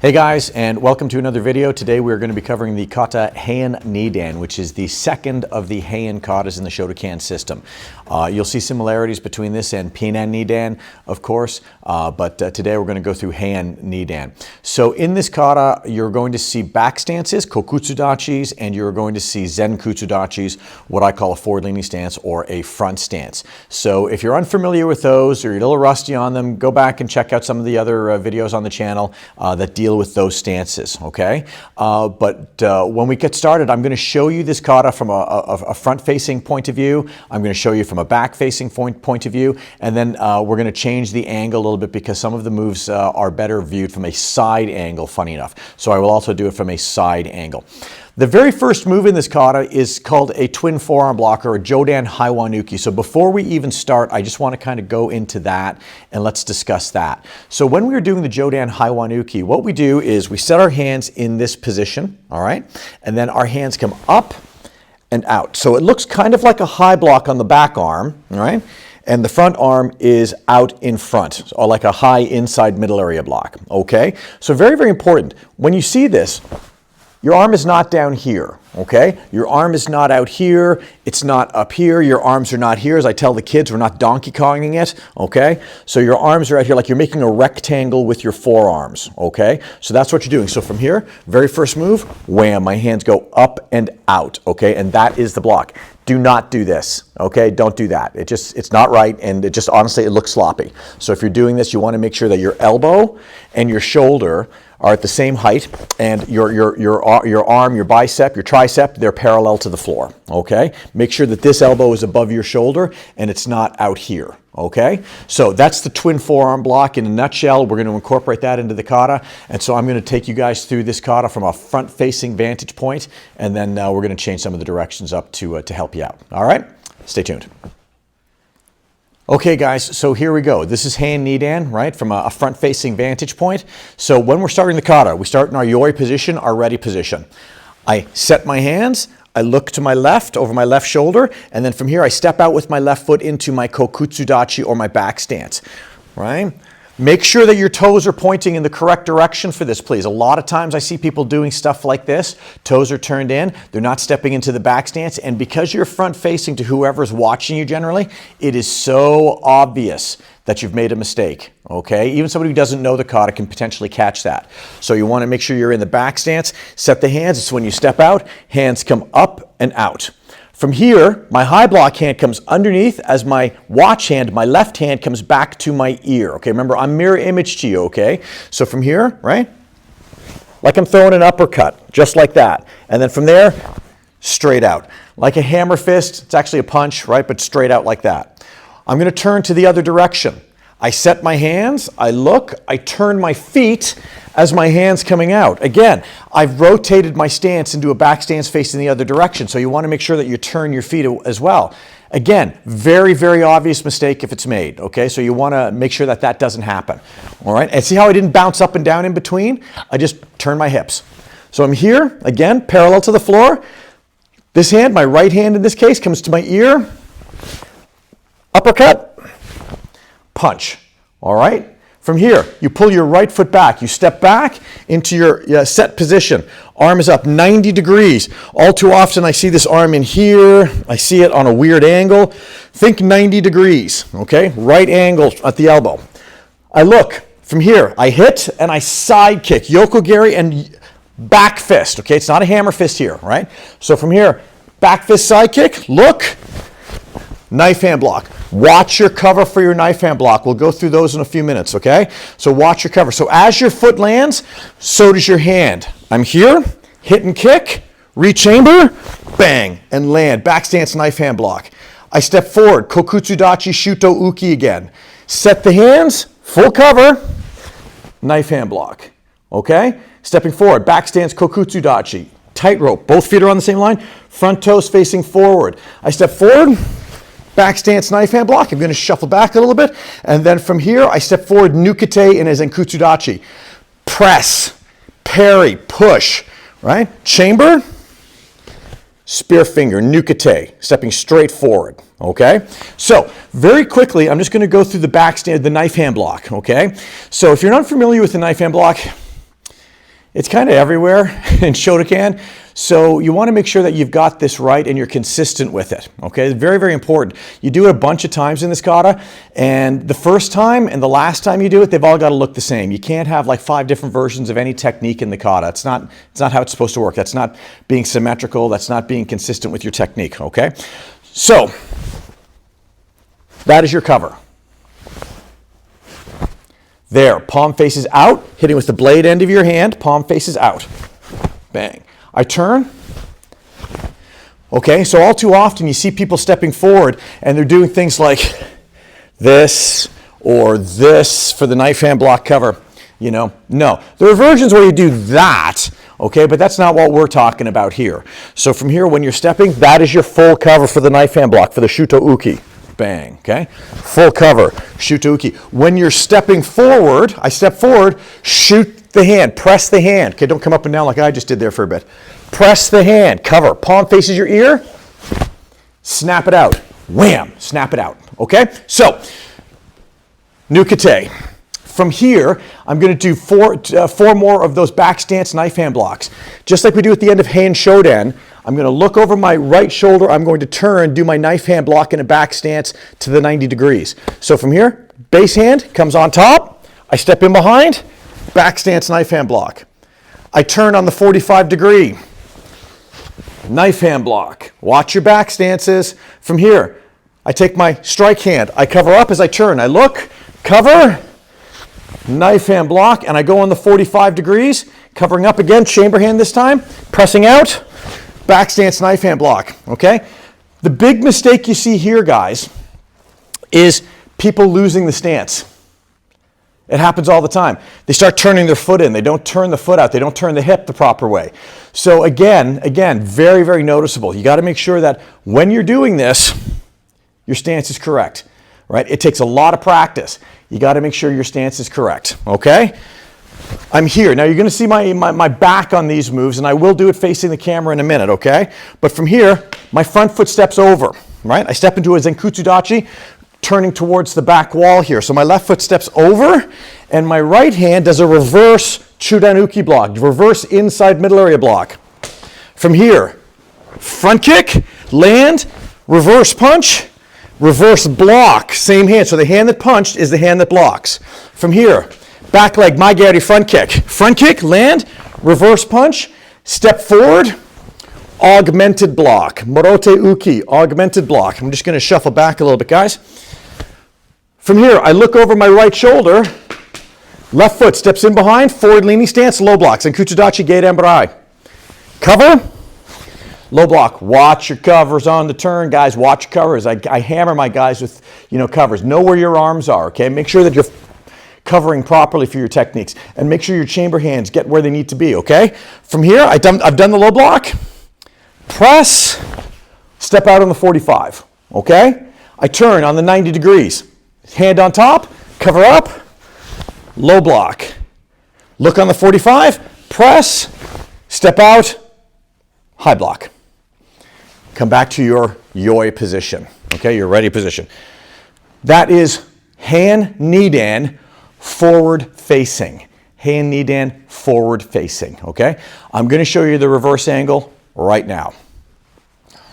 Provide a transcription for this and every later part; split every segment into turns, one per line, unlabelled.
Hey guys, and welcome to another video. Today we're going to be covering the kata Heian Nidan, which is the second of the Heian katas in the Shotokan system. You'll see similarities between this and Heian Nidan, of course, but today we're going to go through Heian Nidan. So in this kata, you're going to see back stances, Kokutsu Dachis, and you're going to see Zenkutsu Dachis, what I call a forward-leaning stance or a front stance. So if you're unfamiliar with those or you're a little rusty on them, go back and check out some of the other videos on the channel that deal with those stances, okay? When we get started, I'm going to show you this kata from a front-facing point of view. I'm going to show you from a back-facing point of view, and then we're going to change the angle a little bit because some of the moves are better viewed from a side angle, funny enough. So I will also do it from a side angle. The very first move in this kata is called a twin forearm block or a Jodan Haiwanuki. So before we even start, I just want to kind of go into that and let's discuss that. So when we are doing the Jodan Haiwanuki, what we do is we set our hands in this position, all right? And then our hands come up and out. So it looks kind of like a high block on the back arm, all right? And the front arm is out in front, or like a high inside middle area block, okay? So very, very important. When you see this, your arm is not down here, okay? Your arm is not out here. It's not up here. Your arms are not here. As I tell the kids, we're not Donkey Konging it, okay? So your arms are out here like you're making a rectangle with your forearms, okay? So that's what you're doing. So from here, very first move, wham, my hands go up and out, okay? And that is the block. Do not do this, okay? Don't do that. It's not right, and it just honestly, it looks sloppy. So if you're doing this, you want to make sure that your elbow and your shoulder are at the same height, and your arm, your bicep, your tricep, they're parallel to the floor, okay? Make sure that this elbow is above your shoulder and it's not out here, okay? So that's the twin forearm block in a nutshell. We're going to incorporate that into the kata, and so I'm going to take you guys through this kata from a front-facing vantage point, and then we're going to change some of the directions up to help you out, all right? Stay tuned. Okay guys, so here we go. This is Heian Nidan, right, from a front-facing vantage point. So when we're starting the kata, we start in our yoi position, our ready position. I set my hands, I look to my left, over my left shoulder, and then from here I step out with my left foot into my Kokutsu Dachi or my back stance, right? Make sure that your toes are pointing in the correct direction for this, please. A lot of times I see people doing stuff like this. Toes are turned in. They're not stepping into the back stance. And because you're front facing to whoever's watching you generally, it is so obvious that you've made a mistake, okay? Even somebody who doesn't know the kata can potentially catch that. So you want to make sure you're in the back stance. Set the hands. It's when you step out, hands come up and out. From here, my high block hand comes underneath as my watch hand, my left hand comes back to my ear, okay? Remember, I'm mirror image to you, okay? So from here, right? Like I'm throwing an uppercut, just like that. And then from there, straight out. Like a hammer fist, it's actually a punch, right? But straight out like that. I'm going to turn to the other direction. I set my hands, I look, I turn my feet as my hand's coming out. Again, I've rotated my stance into a back stance facing the other direction, so you want to make sure that you turn your feet as well. Again, very, very obvious mistake if it's made, okay? So you want to make sure that that doesn't happen, all right? And see how I didn't bounce up and down in between? I just turned my hips. So I'm here, again, parallel to the floor. This hand, my right hand in this case, comes to my ear. Uppercut. Punch, all right? From here, you pull your right foot back. You step back into your set position. Arm is up 90 degrees. All too often I see this arm in here. I see it on a weird angle. Think 90 degrees, okay? Right angle at the elbow. I look. From here, I hit and I side kick. Yokogiri and back fist, okay? It's not a hammer fist here, right? So from here, back fist side kick, look. Knife hand block. Watch your cover for your knife hand block. We'll go through those in a few minutes, okay? So watch your cover. So as your foot lands, so does your hand. I'm here, hit and kick, rechamber, bang, and land. Back stance knife hand block. I step forward, Kokutsu Dachi, Shuto Uki again. Set the hands, full cover, knife hand block, okay? Stepping forward, back stance Kokutsu Dachi. Tightrope, both feet are on the same line, front toes facing forward. I step forward, back stance knife hand block. I'm going to shuffle back a little bit. And then from here, I step forward, nukete in a Zenkutsu Dachi. Press, parry, push, right? Chamber, spear finger, nukete, stepping straight forward, okay? So very quickly, I'm just going to go through the back stand, the knife hand block, okay? So if you're not familiar with the knife hand block, It's kind of everywhere in Shotokan. So you want to make sure that you've got this right and you're consistent with it. Okay, it's very, very important. You do it a bunch of times in this kata, and the first time and the last time you do it, they've all got to look the same. You can't have like 5 different versions of any technique in the kata. It's not how it's supposed to work. That's not being symmetrical. That's not being consistent with your technique. Okay, so that is your cover. There, palm faces out, hitting with the blade end of your hand, palm faces out. Bang. I turn. Okay, so all too often you see people stepping forward and they're doing things like this or this for the knife hand block cover. You know, no. There are versions where you do that, okay, but that's not what we're talking about here. So from here, when you're stepping, that is your full cover for the knife hand block, for the shuto uki. Bang, okay? Full cover, shuto uki. When you're stepping forward, I step forward, shoot the hand, press the hand. Okay, don't come up and down like I just did there for a bit. Press the hand, cover, palm faces your ear, snap it out. Wham, snap it out, okay? So, nukate. From here, I'm going to do four more of those back stance knife hand blocks. Just like we do at the end of Heian Shodan, I'm going to look over my right shoulder, I'm going to turn, do my knife hand block in a back stance to the 90 degrees. So from here, base hand comes on top, I step in behind, back stance knife hand block. I turn on the 45 degree, knife hand block. Watch your back stances. From here, I take my strike hand, I cover up as I turn, I look, cover, knife hand block, and I go on the 45 degrees, covering up again, chamber hand this time, pressing out, back stance knife hand block, okay? The big mistake you see here, guys, is people losing the stance. It happens all the time. They start turning their foot in. They don't turn the foot out. They don't turn the hip the proper way. So again, very, very noticeable. You got to make sure that when you're doing this, your stance is correct, right? It takes a lot of practice. You got to make sure your stance is correct, okay? I'm here. Now you're going to see my back on these moves, and I will do it facing the camera in a minute, okay? But from here, my front foot steps over, right? I step into a Zenkutsu Dachi, turning towards the back wall here. So my left foot steps over, and my right hand does a reverse Chudanuki block, reverse inside middle area block. From here, front kick, land, reverse punch, reverse block, same hand. So the hand that punched is the hand that blocks. From here, back leg, Maigari front kick, land, reverse punch, step forward, augmented block, Morote Uki, augmented block. I'm just going to shuffle back a little bit, guys. From here, I look over my right shoulder, left foot steps in behind, forward leaning stance, low blocks, and Zenkutsu Dachi Gate Embarai. Cover, low block. Watch your covers on the turn, guys. Watch your covers. I hammer my guys with, covers. Know where your arms are, okay? Make sure that you're covering properly for your techniques, and make sure your chamber hands get where they need to be, okay? From here, I've done the low block, press, step out on the 45, okay? I turn on the 90 degrees, hand on top, cover up, low block, look on the 45, press, step out, high block. Come back to your yoi position, okay, your ready position. That is Heian Nidan, forward facing. Heian Nidan, forward facing, okay? I'm going to show you the reverse angle right now.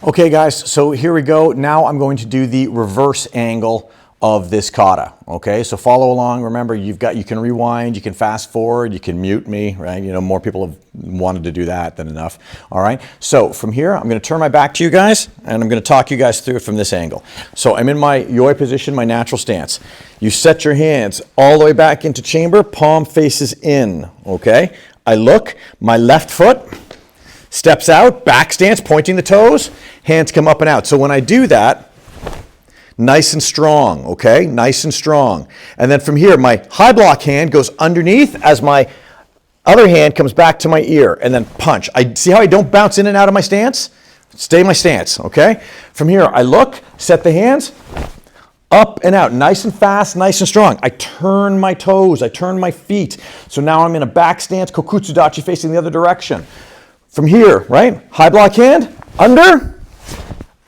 Okay, guys, so here we go. Now I'm going to do the reverse angle of this kata, okay? So follow along. Remember, you can rewind, you can fast forward, you can mute me, right? More people have wanted to do that than enough, all right? So from here, I'm going to turn my back to you guys, and I'm going to talk you guys through it from this angle. So I'm in my yoi position, my natural stance. You set your hands all the way back into chamber, palm faces in, okay? I look, my left foot steps out, back stance, pointing the toes, hands come up and out. So when I do that, nice and strong, okay? Nice and strong. And then from here, my high block hand goes underneath as my other hand comes back to my ear, and then punch. See how I don't bounce in and out of my stance? Stay my stance, okay? From here, I look, set the hands, up and out, nice and fast, nice and strong. I turn my toes, I turn my feet. So now I'm in a back stance, Kokutsu Dachi facing the other direction. From here, right? High block hand, under,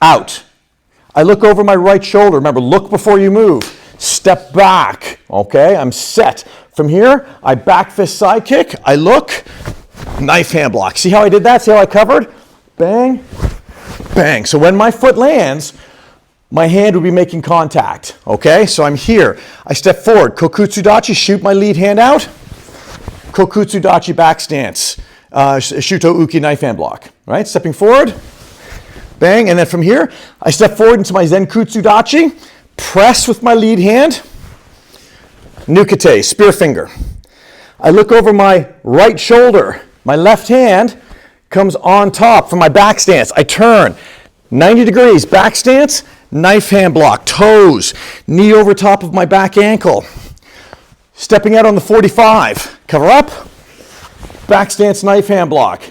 out. I look over my right shoulder. Remember, look before you move. Step back, okay? I'm set. From here, I back fist side kick. I look, knife hand block. See how I did that? See how I covered? Bang, bang. So when my foot lands, my hand will be making contact, okay? So I'm here. I step forward. Kokutsu Dachi, shoot my lead hand out. Kokutsu Dachi back stance. Shuto Uki knife hand block, right? Stepping forward, bang. And then from here, I step forward into my Zenkutsu Dachi, press with my lead hand, Nukete, spear finger. I look over my right shoulder. My left hand comes on top from my back stance. I turn 90 degrees, back stance, knife hand block, toes, knee over top of my back ankle. Stepping out on the 45, cover up, back stance, knife hand block.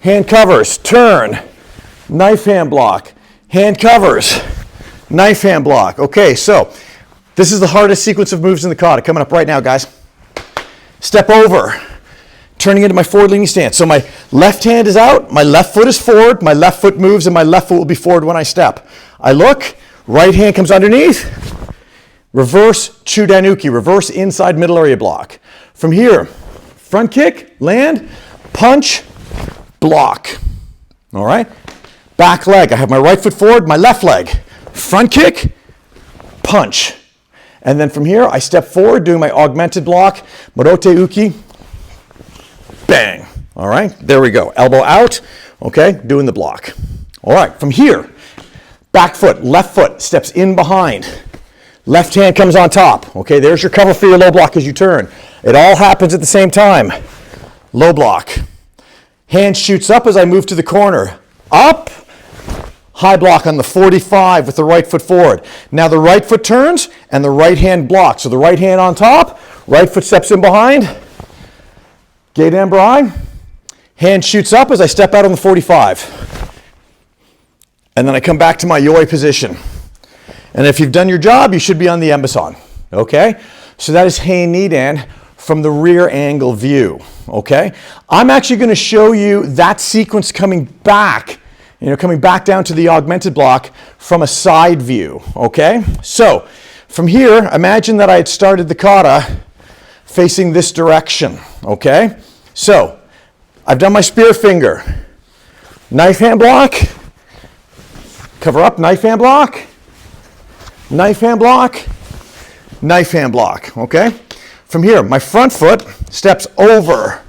Hand covers, turn, knife hand block. Hand covers, knife hand block. Okay, so this is the hardest sequence of moves in the kata. Coming up right now, guys. Step over, turning into my forward leaning stance. So my left hand is out, my left foot is forward, my left foot moves, and my left foot will be forward when I step. I look, right hand comes underneath, reverse Chudanuki, reverse inside middle area block. From here, front kick, land, punch, block. All right? Back leg, I have my right foot forward, my left leg. Front kick, punch. And then from here, I step forward, doing my augmented block, Morote Uki, bang. All right, there we go. Elbow out, okay, doing the block. All right, from here, back foot, left foot steps in behind. Left hand comes on top. Okay, there's your cover for your low block as you turn. It all happens at the same time. Low block. Hand shoots up as I move to the corner. Up. High block on the 45 with the right foot forward. Now the right foot turns and the right hand blocks. So the right hand on top, right foot steps in behind. Geidan Brai. Hand shoots up as I step out on the 45. And then I come back to my yoi position. And if you've done your job, you should be on the embasan. Okay? So that is Heian Nidan from the rear angle view. Okay? I'm actually going to show you that sequence coming back. Coming back down to the augmented block from a side view, okay? So, from here, imagine that I had started the kata facing this direction, okay? So, I've done my spear finger. Knife hand block. Cover up, knife hand block. Knife hand block. Knife hand block, okay? From here, my front foot steps over.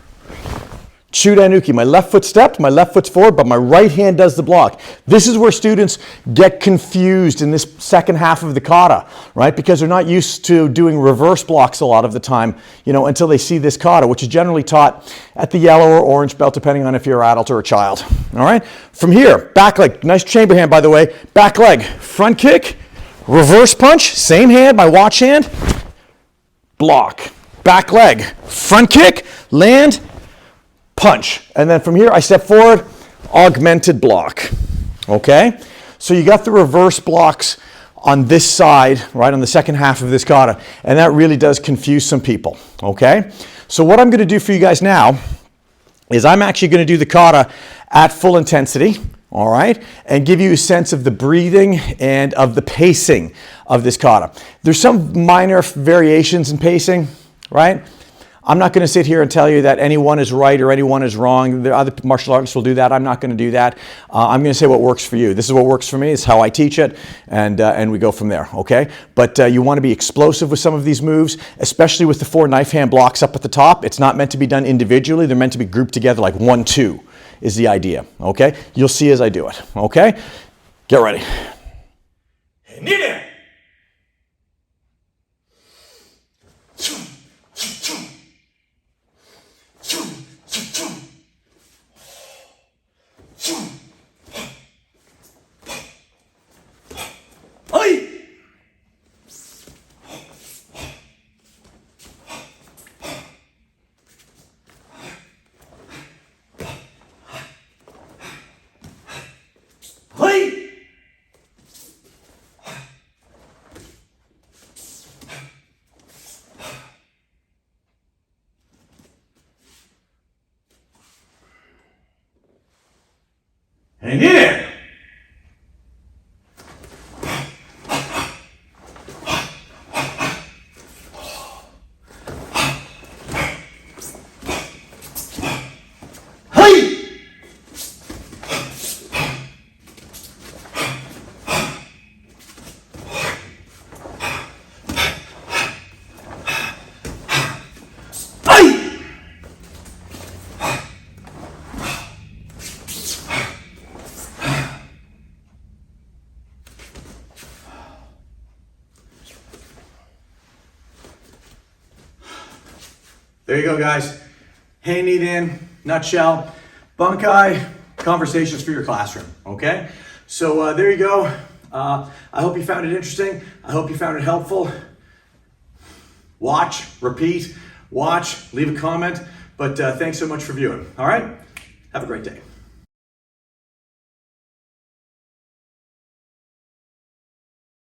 Chudanuki, my left foot stepped, my left foot's forward, but my right hand does the block. This is where students get confused in this second half of the kata, right? Because they're not used to doing reverse blocks a lot of the time, until they see this kata, which is generally taught at the yellow or orange belt, depending on if you're an adult or a child, all right? From here, back leg, nice chamber hand, by the way, back leg, front kick, reverse punch, same hand, my watch hand, block, back leg, front kick, land, punch. And then from here, I step forward, augmented block. Okay? So you got the reverse blocks on this side, right, on the second half of this kata, and that really does confuse some people. Okay? So what I'm going to do for you guys now is I'm actually going to do the kata at full intensity, all right, and give you a sense of the breathing and of the pacing of this kata. There's some minor variations in pacing, right? I'm not going to sit here and tell you that anyone is right or anyone is wrong. The other martial artists will do that. I'm not going to do that. I'm going to say what works for you. This is what works for me. This is how I teach it, and we go from there, okay? But you want to be explosive with some of these moves, especially with the 4 knife hand blocks up at the top. It's not meant to be done individually. They're meant to be grouped together like 1, 2 is the idea, okay? You'll see as I do it, okay? Get ready. And in. There you go, guys. Heian Nidan, nutshell, bunkai, conversations for your classroom, okay? So there you go. I hope you found it interesting. I hope you found it helpful. Watch, repeat, watch, leave a comment. But thanks so much for viewing, all right? Have a great day.